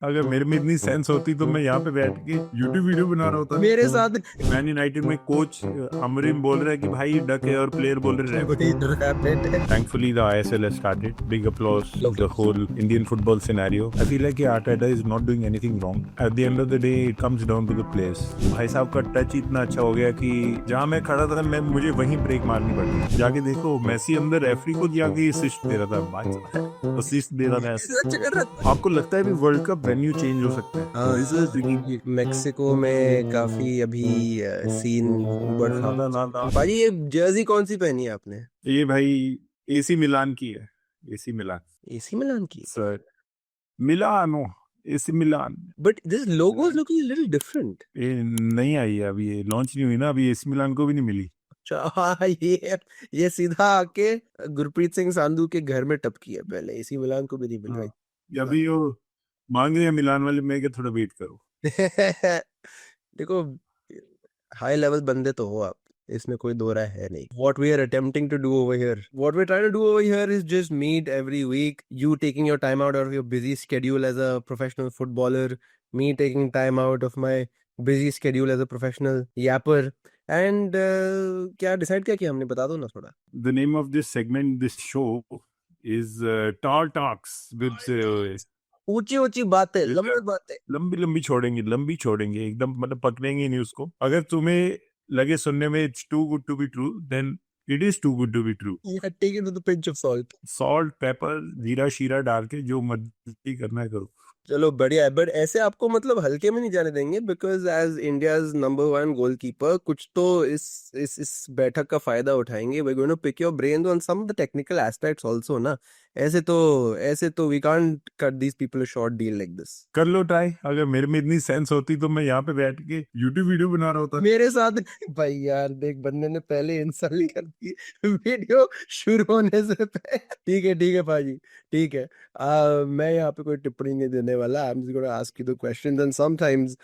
अगर मेरे में इतनी सेंस होती तो मैं यहाँ पे बैठ के यूट्यूब वीडियो बना रहा होता। मेरे साथ मैन यूनाइटेड में कोच अमरीम बोल रहा है कि भाई डक है और प्लेयर बोल रहे हैं। Thankfully, the ISL has started. Big applause to the whole Indian football scenario. I feel like Arteta is not doing anything wrong. At the end of the day, it comes down to the players. भाई साहब का touch इतना अच्छा हो गया कि जहाँ मैं खड़ा था मैं मुझे वहीं ब्रेक मारनी पड़ी। जाके देखो मेसी अंदर रेफरी को जाके असिस्ट दे रहा था, असिस्ट दे रहा था। आपको लगता है भी वर्ल्ड कप वेन्यू चेंज हो सकता है? मेक्सिको में काफी अभी सीन बढ़ ना ना ना ना। भाई। ये जर्सी कौन सी पहनी है आपने? ये भाई एसी मिलान की है। एसी मिलान एसी मिलान की। Sir, Milano, AC Milan. But this logo is looking little different. ये नहीं आई है अभी, ये लॉन्च नहीं हुई ना अभी, एसी मिलान को भी नहीं मिली। अच्छा हाँ, ये सीधा आके गुरप्रीत सिंह संधू के घर में टपकी है। पहले एसी मिलान को भी नहीं मिल हाँ, रही। अभी वो मांग रहे हैं मिलान वाले, मैं क्या थोड़ा वेट करो। देखो, हाई लेवल बंदे तो हो आप, इसमें कोई दो राय है नहीं। What we are attempting to do over here, what we're trying to do over here is just meet every week. You taking your time out of your busy schedule as a professional footballer, me taking time out of my busy schedule as a professional yapper. And क्या decide क्या किया हमने, बता दो ना थोड़ा। The name of this segment, this show is Tall Talks with ऊंची ऊंची बातें, लंबी बातें। लंबी लंबी छोड़ेंगे, लंबी छोड़ेंगे एकदम, मतलब पकड़ेंगे नहीं उसको। अगर तुम्हें लगे सुनने में it's too good to be true, then it is too good to be true. Yeah, take it with a pinch of salt. Salt, pepper, जीरा शीरा डाल के जो मर्जी करना है करो। चलो बढ़िया है, बट ऐसे आपको मतलब हल्के में नहीं जाने देंगे, because as India's number one goalkeeper कुछ तो इस बैठक का फायदा उठाएंगे। We going to pick your brain on some of the technical aspects also ना। ऐसे तो we can't cut these people a short deal like this. कर लो ट्राई। अगर मेरे में इतनी सेंस होती तो मैं यहाँ पे बैठ के यूट्यूब वीडियो बना रहा होता। मेरे साथ भाई यार देख, बंदे ने पहले इंसल्ट ही कर दी वीडियो शुरू होने से पहले। ठीक है भाई, ठीक है। मैं यहाँ पे कोई टिप्पणी नहीं देने वाला। I am just gonna ask you the questions and sometimes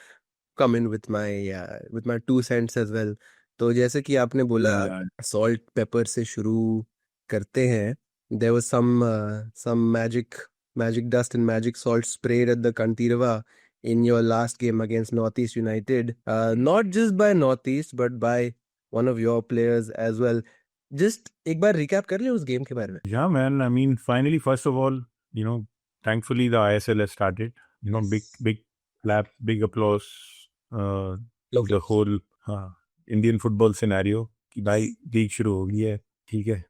come in with my 2 cents as well. तो जैसे कि आपने बोला सॉल्ट पेपर से शुरू करते हैं। There was some magic dust and magic salt spread at the Kanteerava in your last game against Northeast United, not just by Northeast but by one of your players as well. Just एक बार recap कर ले उस game के बारे में। Yeah, man. I mean, finally, first of all, thankfully the ISL has started. Big clap, big applause to the whole Indian football scenario कि भाई league शुरू हो गई है। ठीक है,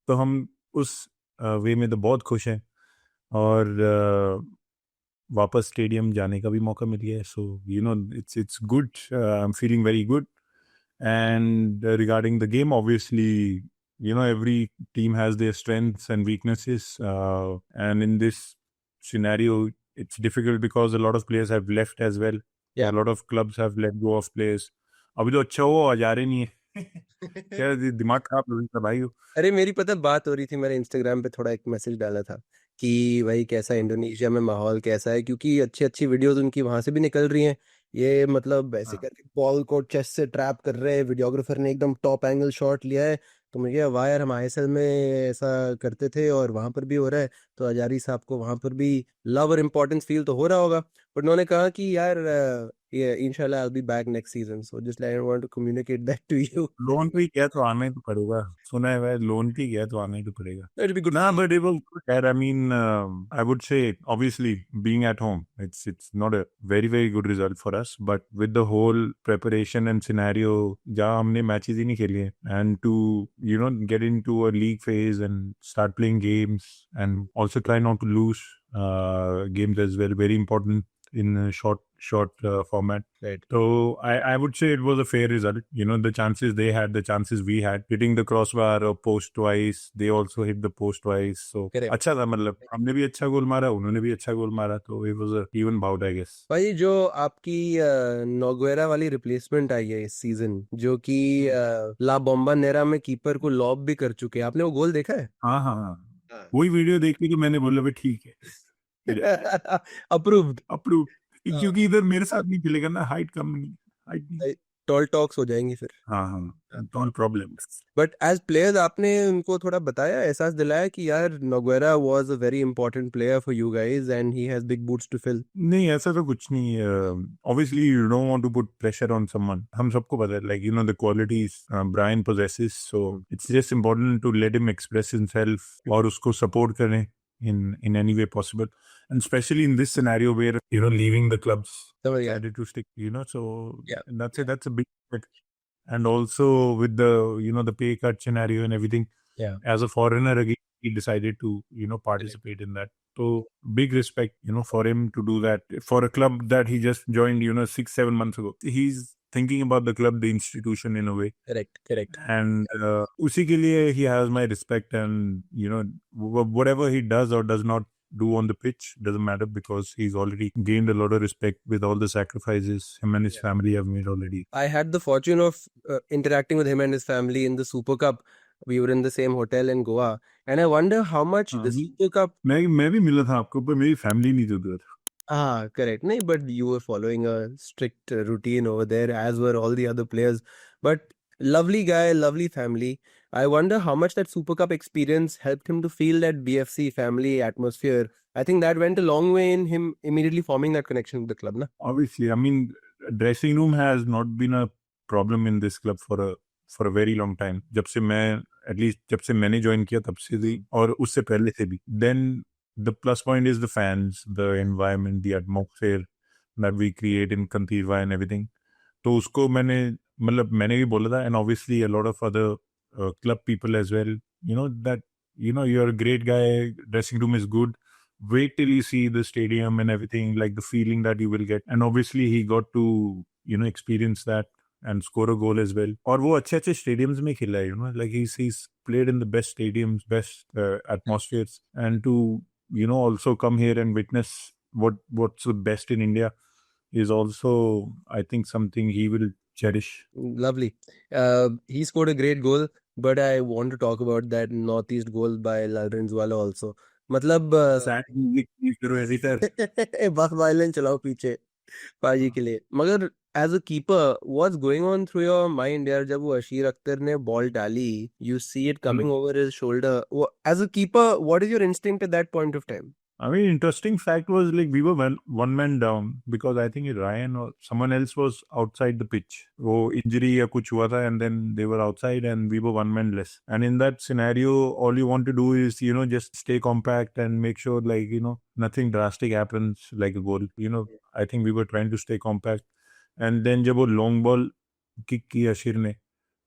तो हम उस वे में तो बहुत खुश हैं, और वापस स्टेडियम जाने का भी मौका मिल गया है। सो it's good. I'm feeling very good. And regarding the game, obviously, every team has their strengths and weaknesses. And in this scenario, it's difficult because a lot of players have left as well. Yeah. A lot of clubs have let go of players. अभी तो अच्छा हुआ आ जा रहे नहीं है। क्या दिमाग खराब हो रही था भाई। अरे मेरी पता बात हो रही थी, मैंने इंस्टाग्राम पे थोड़ा एक मैसेज डाला था कि भाई कैसा इंडोनेशिया में माहौल कैसा है, क्योंकि अच्छी अच्छी वीडियोस उनकी वहां से भी निकल रही हैं। ये मतलब ऐसे करके बॉल को चेस्ट से ट्रैप कर रहे हैं, वीडियोग्राफर ने एकदम टॉप एंगल शॉट लिया है। तो मुझे वाह यार, हम आईएसएल में ऐसा करते थे और वहां पर भी हो रहा है, तो हजारी साहब को वहां पर भी लव और इम्पोर्टेंस फील तो हो रहा होगा। बट उन्होंने कहा कि यार इंशाल्लाह I will be back next season, so just I want to communicate that to you. Loan पे गया तो आना ही तो पड़ेगा। सुना है वह लोन पे गया तो आना ही तो पड़ेगा। It'll be good. Nah, but it was good. I mean, I would say obviously being at home, it's not a very good result for us. But with the whole preparation and scenario, जहाँ हमने matches ही नहीं खेले, and to get into a league phase and start playing games and also try not to lose games as well, very important in a short format. Right. So I would say it was a fair result. The chances they had, the chances we had, hitting the crossbar or post twice, they also hit the post twice. So Correct. अच्छा था, मतलब हमने भी अच्छा गोल मारा, उन्होंने भी अच्छा गोल मारा, तो it was a even bout, I guess. भाई जो आपकी नोगुएरा वाली रिप्लेसमेंट आई है इस सीजन, जो कि ला बोम्बा नेरा में कीपर को लॉब भी कर चुके हैं, आपने वो गोल देखा है? हाँ, वही वीडियो देख के मैंने बोला भाई ठीक है। अप्रूव्ड। अप्रूव, क्योंकि इधर मेरे साथ नहीं खेलेगा ना, हाइट कम नहीं, हाइट नहीं। टॉल टॉक्स हो जाएंगी फिर। हाँ हाँ, no problem. But as players आपने उनको थोड़ा बताया, एहसास दिलाया कि यार Nogueira was a very important player for you guys and he has big boots to fill? नहीं, ऐसा तो कुछ नहीं है। Obviously you don't want to put pressure on someone, हम सबको पता है, like you know the qualities Brian possesses, so it's just important to let him express himself और उसको सपोर्ट करें in any way possible, and especially in this scenario where leaving the clubs समझ गया। decided to stick, so Yeah. that's it, that's a big bit. And also with the the pay cut scenario and everything, Yeah. as a foreigner again, he decided to participate in that. So big respect for him to do that for a club that he just joined 6-7 months ago. He's thinking about the club, the institution, in a way. Correct. And usi ke liye he has my respect, and whatever he does or does not do on the pitch doesn't matter, because he's already gained a lot of respect with all the sacrifices him and his family have made already. I had the fortune of interacting with him and his family in the Super Cup. We were in the same hotel in Goa, and I wonder how much the Super Cup. मैं भी मिला था आपको, पर मेरी family नहीं थी उधर. Correct. No, but you were following a strict routine over there, as were all the other players. But lovely guy, lovely family. I wonder how much that Super Cup experience helped him to feel that BFC family atmosphere. I think that went a long way in him immediately forming that connection with the club, na? Obviously, I mean, dressing room has not been a problem in this club for a very long time. जब से मैं at least जब से मैंने join किया तब से भी, और उससे पहले से भी. Then the plus point is the fans, the environment, the atmosphere that we create in Kantirva and everything. तो उसको मैंने भी बोला था, and obviously a lot of other club people as well. That you're a great guy. Dressing room is good. Wait till you see the stadium and everything, like the feeling that you will get. And obviously he got to experience that and score a goal as well. और वो अच्छे stadiums में खेला है, like he's played in the best stadiums, best atmospheres, and to also come here and witness what's the best in India is also, I think, something he will cherish. Lovely. He scored a great goal, but I want to talk about that northeast goal by Lalrinswala also. मतलब Sad music, please करो editor. बस violence चलाओ पीछे पाजी के लिए। मगर as a keeper what's going on through your mind यार, जब वो अशीर अख्तर ने बॉल डाली, you see it coming over his shoulder, as a keeper what is your instinct at that point of time? I mean, interesting fact was, like, we were one man down because I think Ryan or someone else was outside the pitch. वो injury या कुछ हुआ था, and then they were outside and we were one man less. And in that scenario, all you want to do is just stay compact and make sure, like, nothing drastic happens like a goal. I think we were trying to stay compact. And then जब वो long ball kick की अशीर ने,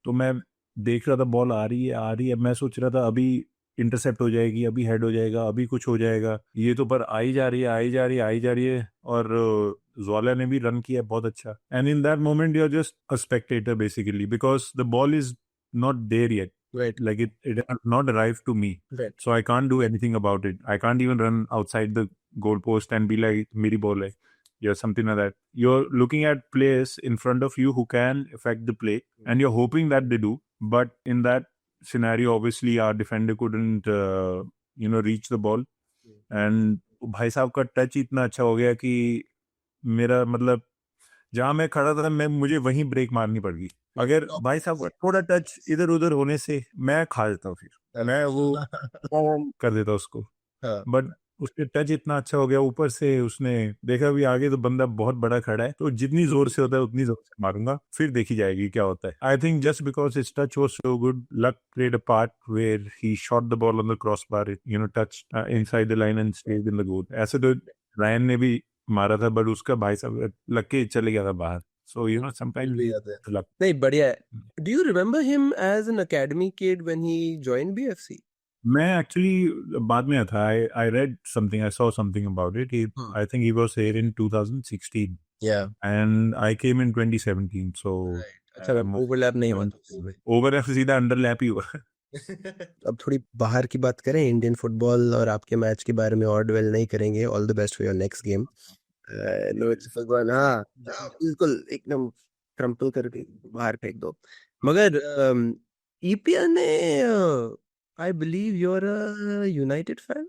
तो मैं देख रहा था ball आ रही है, मैं सोच रहा था अभी इंटरसेप्ट हो जाएगी, अभी हेड हो जाएगा, अभी कुछ हो जाएगा, ये तो पर आई जा रही है, और ज्वाला ने भी रन किया बहुत अच्छा. And in that moment you are just a spectator basically, because the ball is not there yet. Right. Like it has not arrived to me. Right. So I can't do anything about it. I can't even run outside the goalpost and be like, "Meri ball hai," or something like that. You're looking at players in front of you who can affect the play, and you're hoping that they do. But in that scenario, obviously our defender couldn't, reach the ball. And भाई साहब का touch इतना अच्छा हो गया कि मेरा मतलब जहाँ मैं खड़ा था मुझे वहीं ब्रेक मारनी पड़ गई. अगर भाई साहब का थोड़ा टच इधर उधर होने से मैं खा देता हूँ, फिर मैं वो कर देता उसको. बट उसके टच इतना अच्छा हो गया, ऊपर से उसने देखा भी आगे तो बंदा बहुत बड़ा खड़ा है, तो जितनी जोर से होता है उतनी जोर से मारूंगा, फिर देखी जाएगी क्या होता है. I think just because his touch was so good, luck played a part where he shot the ball on the cross bar, touch inside the line and stayed in the goal. ऐसे तो Ryan ने भी मारा था, but उसका भाई साहब लग के चले गया था बाहर. So sometimes luck. नहीं, बढ़िया है. Do you remember him as an academy kid when he joined BFC? मैं एक्चुअली बाद में था. I read something, I saw something about it. I think he was here in 2016. Yeah. And I came in 2017. So अच्छा, overlap नहीं हुआ. Overlap सीधा अंडरलैप ही हुआ. अब थोड़ी बाहर की बात करें, इंडियन फुटबॉल और आपके मैच के बारे में और डिवेल नहीं करेंगे. All the best for your next game. Rohit भगवान, हाँ बिल्कुल एकदम क्रम्पल करके बाहर फेंक दो. मगर ईपीएल ने I believe you're a United fan.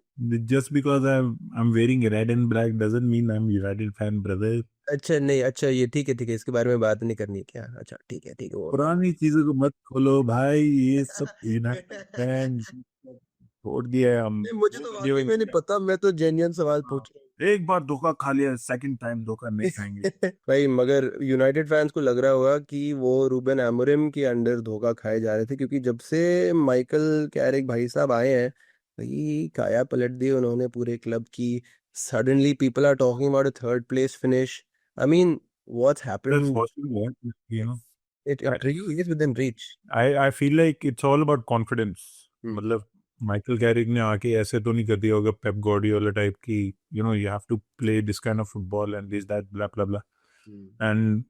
Just because I'm wearing red and black doesn't mean I'm United fan, brother. अच्छा नहीं, अच्छा ये ठीक है, इसके बारे में बात नहीं करनी है क्या? अच्छा ठीक है वो पुरानी चीजों को मत खोलो भाई, ये सब यूनाइटेड फैन छोड़ दिया है हम। नहीं, मुझे तो वाकई में नहीं पता, मैं तो जेन्युइन सवाल पूछ रहा हूँ। एक बार धोखा खा लिया, सेकंड टाइम धोखा नहीं खाएंगे। भाई मगर यूनाइटेड फैंस को लग रहा होगा कि वो रूबेन अमोरिम के अंडर धोखा खाए जा रहे थे, क्योंकि जब से माइकल कैरिक भाई साहब आए हैं, भाई काया पलट दी उन्होंने पूरे क्लब की। Suddenly people are talking about a third place finish. I mean what's That's happened? possible, yeah, you know. It really is within reach. I feel like it's all about confidence. Hmm. मतलब Michael Carrick ने आके ऐसे तो नहीं कर दिया होगा Pep Guardiola type की, you have to play this kind of football and this that blah blah blah. And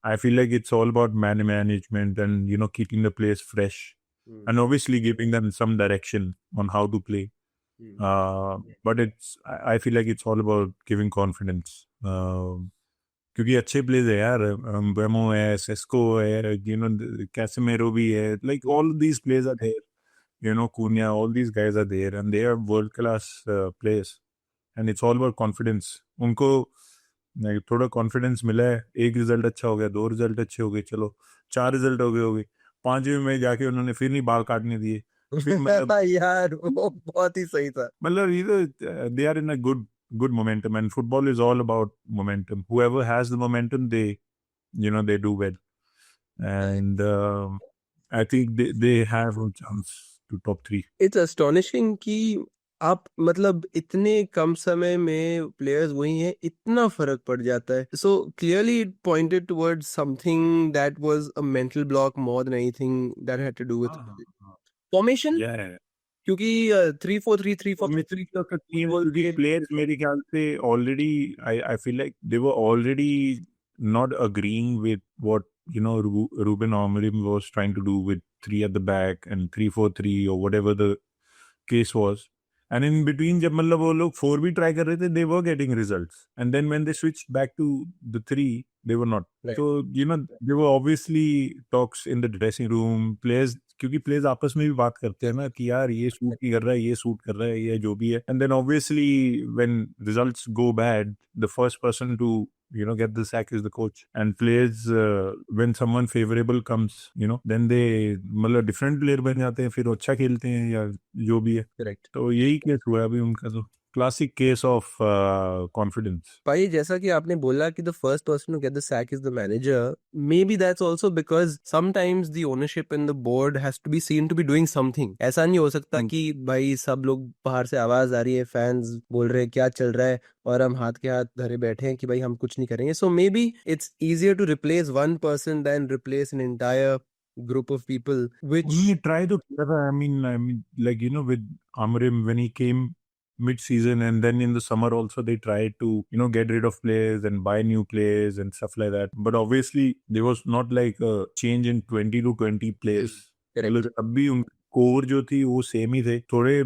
I feel like it's all about man management and keeping the players fresh and obviously giving them some direction on how to play. But I feel like it's all about giving confidence. क्योंकि अच्छे players है यार, बेमो है, Sesko है, Casemiro भी है, like all these players are there, Cunha, all these guys are there and they are world class players and it's all about confidence. उनको थोड़ा कॉन्फिडेंस मिला है, एक रिजल्ट अच्छा हो गया, दो रिजल्ट अच्छे हो गए, चलो 4 रिजल्ट हो गए, 5वें में जाके उन्होंने फिर नहीं बाल काटने दिए, फिर मतलब यार वो बहुत ही सही था। मतलब they are in a good momentum, and football is all about momentum. Whoever has the momentum, they do well, and I think they have a chance to top 3. It's अस्टोनिशिंग कि आप मतलब इतने कम समय में प्लेयर्स वही हैं, इतना फर्क पड़ जाता है। So clearly it pointed towards something that was a mental block more than anything that had to do with formation. Yeah. क्योंकि 3-4-3 Mystery 3-4 of the team, क्योंकि players मेरे ख्याल से already, I feel like they were already not agreeing with what Ruben Amorim was trying to do with 3 at the back and 3-4-3 or whatever the case was. And in between, जब मतलब वो लोग 4 भी try कर रहे थे, they were getting results. And then when they switched back to the 3, they were not. Right. So there were obviously talks in the dressing room. Players, क्योंकि players आपस में भी बात करते हैं ना कि यार ये सूट नहीं कर रहा है, ये सूट कर रहा है, ये जो भी है, and then obviously when results go bad, the first person to get the sack is the coach. And players, when someone favorable comes, then they मतलब different player बन जाते हैं, फिर अच्छा खेलते हैं या जो भी है। करेक्ट। तो यही केस हुआ है अभी उनका, तो क्लासिक केस ऑफ कॉन्फिडेंस। भाई जैसा कि आपने बोला कि the first person to get the sack is the manager, maybe that's also because sometimes the ownership in the board has to be seen to be doing something. ऐसा नहीं हो सकता कि भाई सब लोग बाहर से आवाज आ रही है, फैंस बोल रहे हैं क्या चल रहा है, और हम हाथ के हाथ धरे बैठे हैं कि भाई हम कुछ नहीं करेंगे। So maybe it's easier to replace one person than replace an entire group of people, which We try to, I mean, like with Amarim when he came mid-season, and then in the summer also they tried to get rid of players and buy new players and stuff like that. But obviously there was not like a change in 20 to 20 players. correct. अब भी उन core जो थी वो same ही थे, थोड़े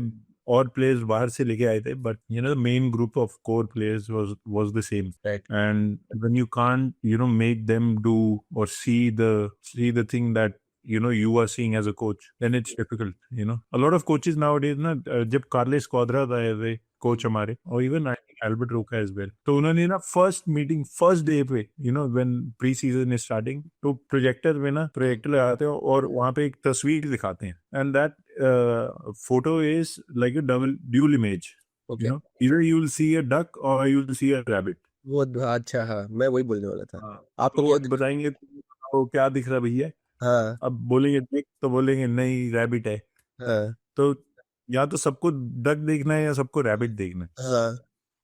और players बाहर से लेके आए थे, but the main group of core players was the same. Right. And when you can't make them do or see the thing that you are seeing as a coach, then it's difficult. A lot of coaches nowadays ना, जब Carlos क्वाद्रास आए थे coach हमारे, और even I think Albert रोका as well, तो उन्होंने ना फर्स्ट डे पे when pre season is starting, तो प्रोजेक्टर लगाते हैं और वहां पे एक तस्वीर दिखाते हैं, and that photo is like a dual image. Okay. Either you will see a duck or you will see a rabbit. वो अच्छा, हाँ मैं वही बोलने वाला था। आपको वो बताएंगे तो क्या दिख रहा भैया, हाँ अब बोलेंगे डिक तो बोलेंगे नहीं रैबिट है। हाँ तो या तो सबको डक देखना है या सबको रैबिट देखना है। हाँ।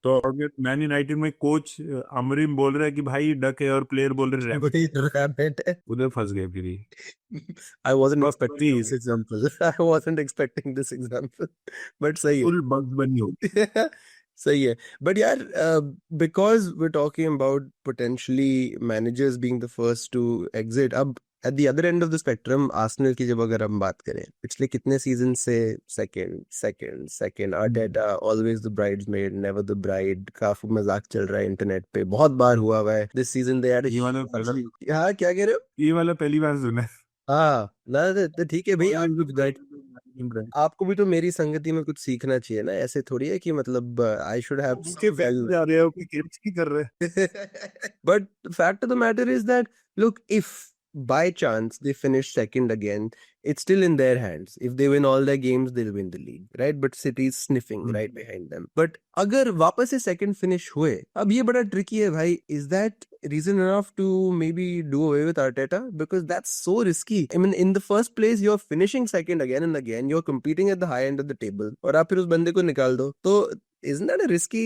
तो अगर मैन यूनाइटेड में कोच अमरीम बोल रहा है कि भाई डक है और प्लेयर बोल रहे हैं रैबिट है, उधर फंस गए फिर ही। I wasn't expecting this example. I wasn't expecting this example. But सही है। फुल बग्स बनी होती। सही है। But यार, because we're talking about potentially managers being the first to exit, अब at the other end of the spectrum, Arsenal की जब अगर हम बात करें, पिछले कितने सीजन से second, Arteta always the bridesmaid, never the bride, काफी मजाक चल रहा है इंटरनेट पे, बहुत बार हुआ है। This season they had ये वाला हाँ क्या कह रहे हो? ये वाला पहली बार सुना है। हाँ ना, तो ठीक है भाई, आपको भी तो मेरी संगति में कुछ सीखना चाहिए ना, ऐसे थोड़ी है कि मतलब आई शुड हैव उसके फैन जा रहे हो कि गेम्स की कर रहे हैं। but the fact of the matter is that, look, if by chance they finish second again, it's still in their hands. If they win all their games, they'll win the league, right? But City is sniffing right behind them. But अगर वापस से second finish हुए, अब ये बड़ा tricky है भाई. Is that reason enough to maybe do away with Arteta? Because that's so risky. I mean, in the first place, you're finishing second again and again. You're competing at the high end of the table. और आप फिर उस बंदे को निकाल दो. तो isn't that a risky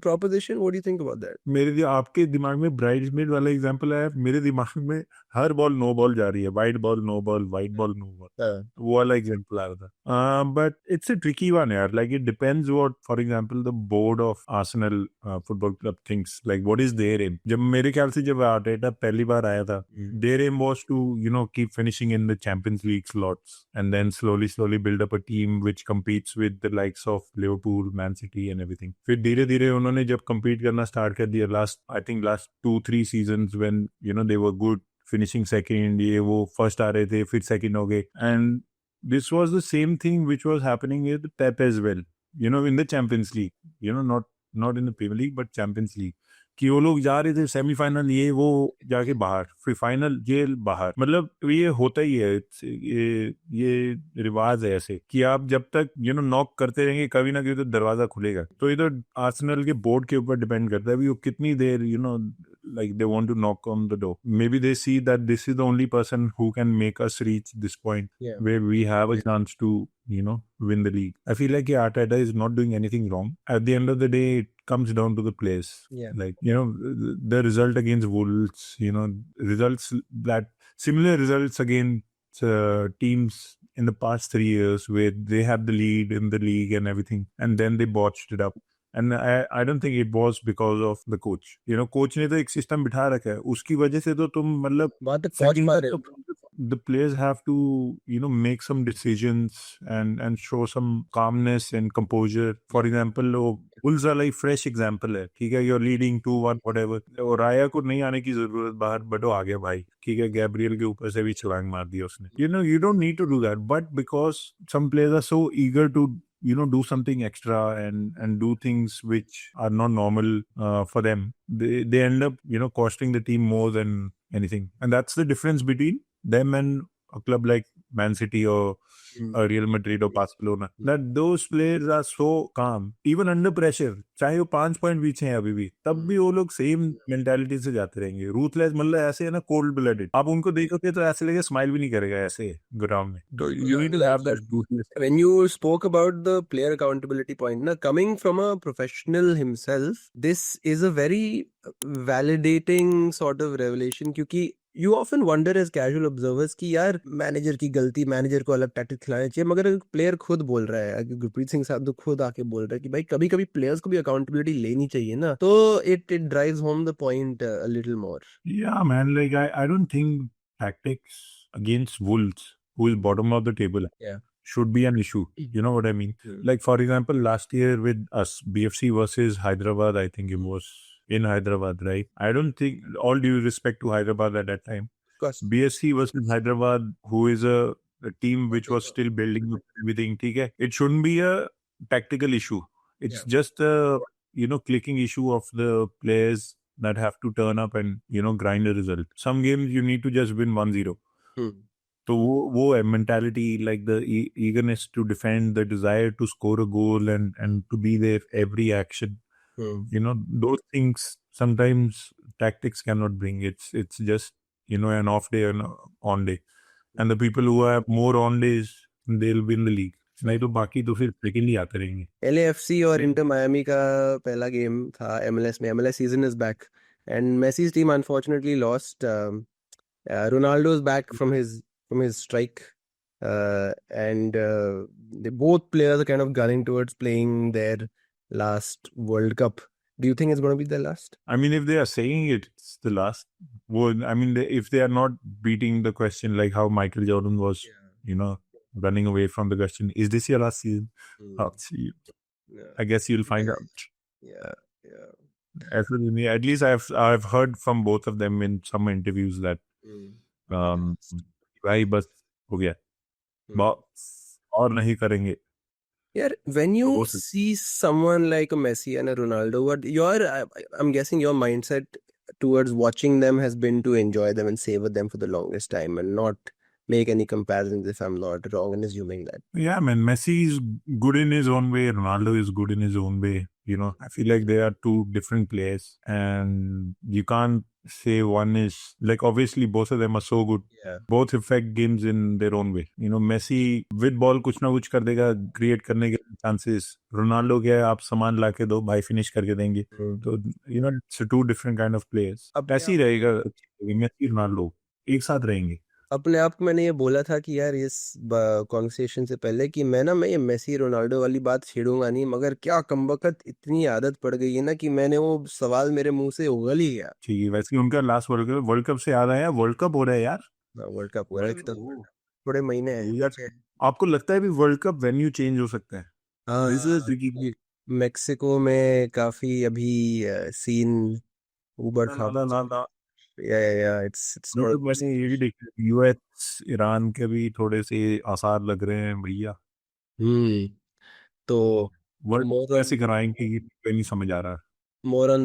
proposition? What do you think about that? मेरे आपके दिमाग में ब्राइड्समेड वाला एग्जांपल है, मेरे दिमाग में हर बॉल नो बॉल जा रही है, white ball no ball, white ball no ball, वो वाला एग्जांपल आ रहा था. But it's a tricky one यार. Like it depends what for example the board of Arsenal football club thinks, like what is their aim. जब मेरे ख्याल से जब आर्टेटा पहली बार आया था, their aim was to keep finishing in the Champions League slots and then slowly build up a team which competes with the likes of Liverpool, Man City and everything. फिर धीरे धीरे उन्होंने जब कम्पीट करना स्टार्ट कर दिया, last 2-3 seasons when they were good, finishing second, ये वो फर्स्ट आ रहे थे, फिर सेकंड हो गए. And this was the same thing which was happening with Pep as well, in the Champions League, not in the Premier League but Champions League. कि वो लोग जा रहे थे सेमीफाइनल, ये वो जाके बाहर, फिर फाइनल जेल बाहर. मतलब ये होता ही है. ये रिवाज है ऐसे कि आप जब तक नॉक करते रहेंगे, कभी ना कभी तो दरवाजा खुलेगा. तो ये तो आर्सेनल के बोर्ड के ऊपर डिपेंड करता है भी वो कितनी देर like they want to knock on the door. Maybe they see that this is the only person who can make us reach this point where we have a chance to win the league. I feel like Arteta is not doing anything wrong. At the end of the day, it comes down to the players. Like the result against Wolves, results that similar results against teams in the past 3 years where they had the lead in the league and everything, and then they botched it up. And I don't think it was because of the coach. Coach ने तो एक system बिठा रखा है, उसकी वजह से तो तुम मतलब the players have to make some decisions and show some calmness and composure. For example, Bulls वाला fresh example है, ठीक है, you're leading 2-1 whatever, और राया को नहीं आने की जरूरत बाहर, बट वो आ गया भाई, ठीक है, गैब्रियल के ऊपर से भी छलांग मार दी उसने. You don't need to do that, but because some players are so eager to do something extra and do things which are not normal for them, they end up costing the team more than anything. And that's the difference between them and a club like Man City or Real Madrid or Barcelona, that those players are so calm even under pressure. चाहे वो 5 point पीछे हैं अभी भी, तब भी वो लोग सेम मेंटालिटी से जाते रहेंगे. रूथलेस, मतलब ऐसे है ना, कोल्ड ब्लडेड. आप उनको देखोगे तो ऐसे लगे स्माइल भी नहीं करेगा ऐसे ग्राउंड में. तो you need to have that ruthless. When you spoke about the player accountability point, na, coming from a professional himself, this is a very validating sort of revelation, क्योंकि you often wonder as casual observers कि यार manager की गलती, manager को अलग tactic खिलाना चाहिए, मगर प्लेयर खुद बोल रहा है, गुरप्रीत सिंह साहब तो खुद आके बोल रहा है कि भाई कभी कभी प्लेयर्स को भी अकाउंटेबिलिटी लेनी चाहिए ना, तो it drives home the point a little more. Yeah, man, like I don't think tactics against Wolves, who is bottom of the table, should be an issue. You know what I mean? Like, for example, last year with us, BFC versus Hyderabad, I think it was in Hyderabad, right? I don't think, all due respect to Hyderabad at that time, BFC versus Hyderabad, who is a team which was still building up everything, okay? It shouldn't be a tactical issue. It's just a, clicking issue of the players that have to turn up and, grind a result. Some games you need to just win 1-0. तो वो है mentality, like the eagerness to defend, the desire to score a goal and to be there every action. Those things sometimes tactics cannot bring. It's just an off day and on day, and the people who have more on days, they'll win the league. नहीं तो बाकी तो फिर second ही आते रहेंगे. LAFC और inter Miami का पहला गेम था MLS में. MLS season is back and Messi's team unfortunately lost. Ronaldo is back from his strike, and they both players are kind of gunning towards playing their last World Cup. Do you think it's going to be the last? I mean, if they are saying it's the last, well, I mean, if they are not beating the question like how Michael Jordan was, running away from the question, is this your last season? I'll see you. I guess you'll find out. At least I've heard from both of them in some interviews that भाई बस हो गया. और नहीं करेंगे। Yeah, when you वो से- see someone like a Messi and a Ronaldo, what I'm guessing your mindset towards watching them has been to enjoy them and savor them for the longest time and not make any comparisons, if I'm not wrong in assuming that. Yeah, man, Messi is good in his own way. Ronaldo is good in his own way. I feel like they are two different players, and you can't say one is like, obviously both of them are so good. Yeah. Both affect games in their own way. Messi with ball कुछ ना कुछ कर देगा, create करने के chances. Ronaldo क्या है, आप सामान ला के दो, भाई फिनिश करके देंगे। तो it's two different kind of players. अब ऐसे ही रहेगा, मेसी रोनाल्डो एक साथ रहेंगे। अपने आप को मैंने ये बोला था कि यार इस कॉन्वर्सेशन से पहले कि मैं ये मेसी रोनाल्डो वाली बात छेड़ूंगा नहीं, मगर क्या कमबख्त इतनी आदत पड़ गई है ना कि मैंने वो सवाल मेरे मुंह से उगल ही गया। ठीक है, वैसे उनका लास्ट वर्ल्ड कप से याद आया, वर्ल्ड कप हो रहा है यार। वर्ल्ड कप हो रहा है तो थोड़े महीने हैं यार, आपको लगता है भी वर्ल्ड कप वेन्यू चेंज हो सकता है? हाँ, मेक्सिको में काफी अभी सीन उबड़ ना खाबड़। ना ना, या इट्स मैंने ये भी देखा, यूएस ईरान के भी थोड़े से आसार लग रहे हैं भैया। तो वर्ल्ड more कप on कैसे कराएंगे ये नहीं समझ आ रहा। more on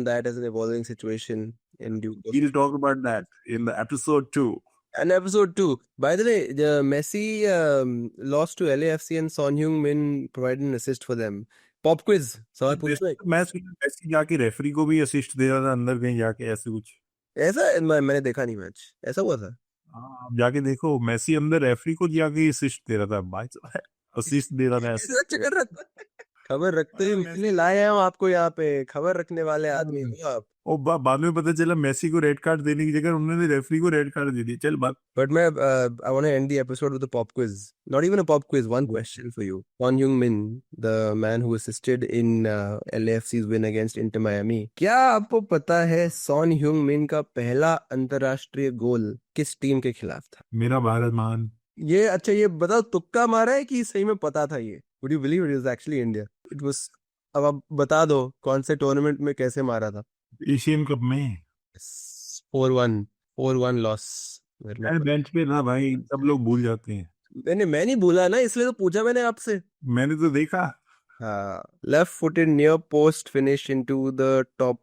that as an evolving situation in due course. We'll talk about that in the episode 2. And episode 2. By the way, the Messi lost to LAFC and Son Heung-min provided an assist for them. Pop quiz. सवाल पूछना है? Match Massey जाके referee को भी assist दे रहा था अंदर कहीं जाके, ऐसे कुछ। ऐसा मैंने देखा नहीं मैच, ऐसा हुआ था? हाँ, आप जाके देखो, मेसी अंदर रेफरी को जाके असिस्ट दे रहा था भाई, असिस्ट दे रहा था ऐसे। खबर रखते ही इसलिए लाए हैं हम आपको यहाँ पे, खबर रखने वाले आदमी हो आप। और बाद में पता चला मेसी को रेड कार्ड देने की जगह उन्होंने रेफरी को रेड कार्ड दे दिया। चल बात। But I want to end the episode with a pop quiz. Not even a pop quiz. One question for you. Son Heung-min, the man who assisted in LAFC's win against Inter Miami. क्या आपको पता है Son Heung-min का पहला अंतर्राष्ट्रीय गोल किस team के खिलाफ था? मेरा भारत महान। ये अच्छा, ये बताओ तुक्का मारा है कि सही में पता था ये? Would you believe it was actually India? It was. अब आप बता दो कौन से टूर्नामेंट में कैसे मारा था? एशियन कप में 4-1 लॉस। बेंच पे ना भाई, सब लोग भूल जाते हैं। मैं नहीं भूला ना, इसलिए तो पूछा मैंने आपसे। मैंने तो देखा। Left footed near post finish into the top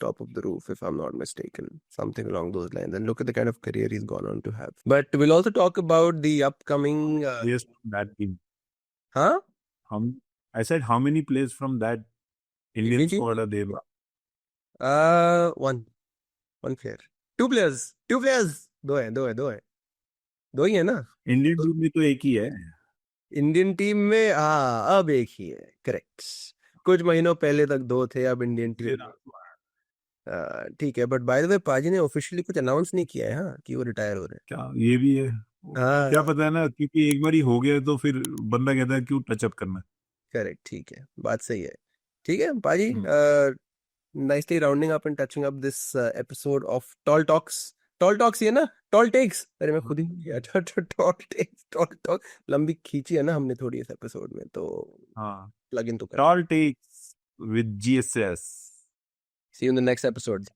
of the roof, if I'm not mistaken, something along those lines. And look at the kind of career he's gone on to have. But we'll also talk about the upcoming. Yes, that team. Huh? I said how many players from that Indian squad are there? One player. Two players. दो ही है ना? Indian team में तो एक ही है। Indian team में अब एक ही है, करेक्ट। कुछ महीनों पहले तक दो थे, अब इंडियन टीम। ठीक है, बट बाय द वे पाजी ने ऑफिशियली कुछ अनाउंस नहीं किया है हाँ कि वो रिटायर हो रहे हैं। क्या ये भी है? क्या पता है ना, क्योंकि एक बार ही हो गया तो फिर बंदा कहता है क्यों टचअप करना। करेक्ट, ठीक है, बात सही है। ठीक है पाजी, nicely rounding up and touching up this episode of Tall Talks ये ना, Tall Takes, अरे मैं खुद ही किया Tall Talk लंबी खींची है ना हमने थोड़ी इस एपिसोड में, तो हाँ, प्लग इन तो कर। Tall Takes with GSS. See you in the next episode.